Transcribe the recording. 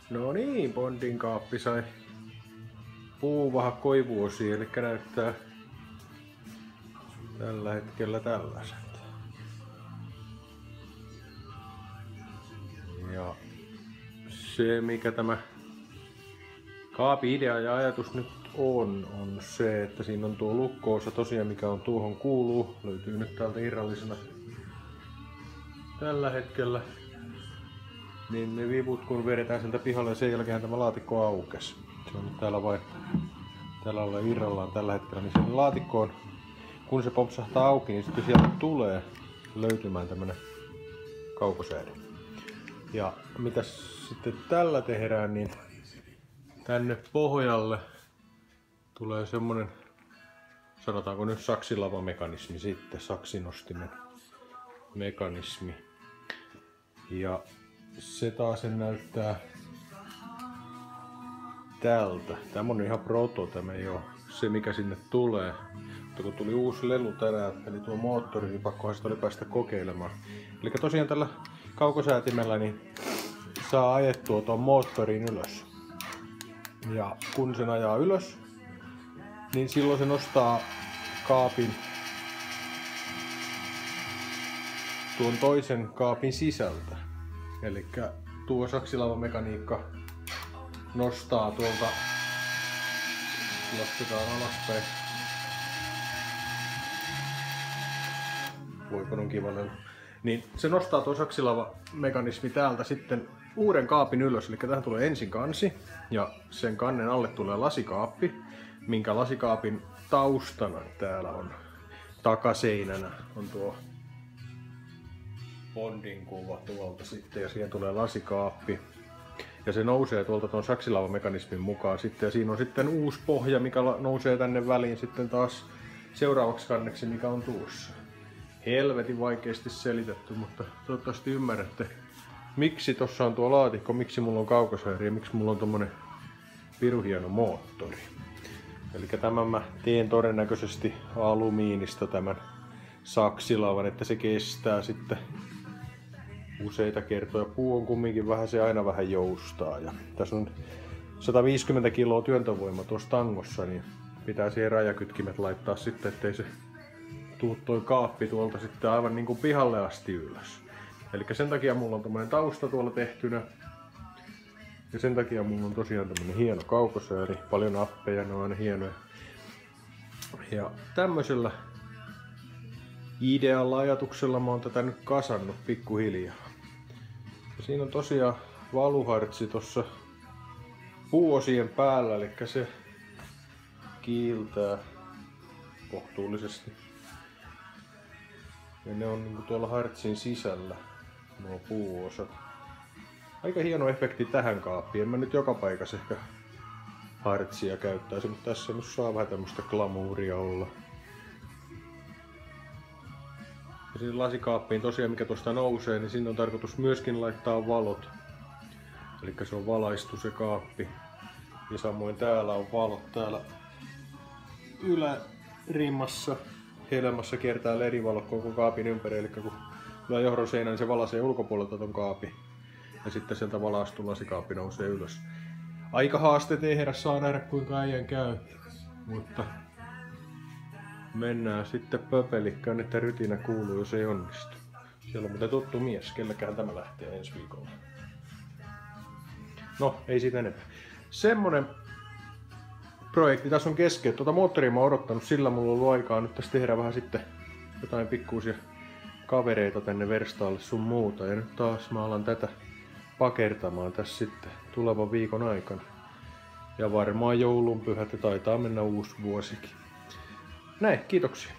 No niin, Bondin kaappi sai puuvaha koivuosia, eli näyttää tällä hetkellä tällaiset. Ja se mikä tämä kaapin idea ja ajatus nyt on se, että siinä on tuo lukko-osa tosiaan mikä on tuohon kuuluu. Löytyy nyt täältä irrallisena tällä hetkellä. Niin ne vivut kun vedetään sieltä pihalle ja sen jälkeen tämä laatikko aukesi. Se on nyt täällä vain täällä ollaan irrallaan tällä hetkellä, niin sen laatikkoon kun se popsahtaa auki, niin sitten sieltä tulee löytymään tämmönen kaukosäädin. Ja mitä sitten tällä tehdään, niin tänne pohjalle tulee semmonen, sanotaanko nyt saksilava-mekanismi sitten, saksinostimen mekanismi. Ja se taas näyttää tältä. Tämä on ihan proto, tämä ei ole se mikä sinne tulee. Mutta kun tuli uusi lelu tänään, eli tuo moottori, niin pakkohan sitä oli päästä kokeilemaan. Eli tosiaan tällä kaukosäätimellä niin saa ajettua tuon moottorin ylös. Ja kun sen ajaa ylös, niin silloin se nostaa kaapin tuon toisen kaapin sisältä. Eli tuo saksilava-mekaniikka nostaa tuolta, lasketaan alaspäin. Voiko on kiva lelu. Niin se nostaa tuo saksilava-mekanismi täältä sitten uuden kaapin ylös. Eli tähän tulee ensin kansi ja sen kannen alle tulee lasikaappi, minkä lasikaapin taustana täällä on takaseinänä on tuo Bondin kuva tuolta sitten ja siihen tulee lasikaappi. Ja se nousee tuolta tuon saksilava-mekanismin mukaan sitten ja siinä on sitten uusi pohja mikä nousee tänne väliin sitten taas seuraavaksi kanneksi mikä on tuossa. Helvetin vaikeasti selitetty, mutta toivottavasti ymmärrätte miksi tossa on tuo laatikko, miksi mulla on kaukosääri ja miksi mulla on tommonen pirun hieno moottori. Eli tämän mä teen todennäköisesti alumiinista tämän saksilavan, että se kestää sitten useita kertoja. Puu on kumminkin vähän, se aina vähän joustaa. Ja tässä on 150 kiloa työntövoima tuossa tangossa, niin pitää siihen rajakytkimet laittaa sitten, ettei se tuu toi kaappi tuolta sitten aivan niin kuin pihalle asti ylös. Eli sen takia mulla on tommonen tausta tuolla tehtynä. Ja sen takia mulla on tosiaan tämmönen hieno kaukosääri. Paljon nappeja, ne on aina hienoja. Ja tämmöisellä idealla ajatuksella mä oon tätä nyt kasannut pikkuhiljaa. Ja siinä on tosiaan valuhartsi tossa puuosien päällä, eli se kiiltää kohtuullisesti. Ja ne on niinku tuolla hartsin sisällä, nuo puuosat. Aika hieno efekti tähän kaappiin. En mä nyt joka paikassa ehkä hartsia käyttäisi, mutta tässä nyt saa vähän tämmöstä glamouria olla. Ja siinä lasikaappiin tosiaan mikä tuosta nousee, niin sinne on tarkoitus myöskin laittaa valot. Eli se on valaistu se kaappi. Ja samoin täällä on valot täällä ylärimmassa. Helmassa kiertää ledivalo koko kaapin ympäri, eli kun tulee johdon seinä, niin se valaisee ulkopuolelta ton kaapin. Ja sitten sieltä valaistu lasikaappi nousee ylös. Aika haaste tehdä, saa nähdä kuinka äijän käy. Mutta mennään sitten pöpelikköön, että rytinä kuuluu, jos ei onnistu. Siellä on muuten tuttu mies, kelläkään tämä lähtee ensi viikolla. No, ei siitä enempää. Semmonen projekti tässä on kesken. Tuota moottoria mä oon odottanut, sillä mulla on ollut aikaa nyt tässä tehdä vähän sitten jotain pikkuisia kavereita tänne verstaalle sun muuta. Ja nyt taas mä alan tätä pakertamaan tässä sitten tulevan viikon aikana. Ja varmaan joulunpyhät ja taitaa mennä uusi vuosikin. Näin, kiitoksia.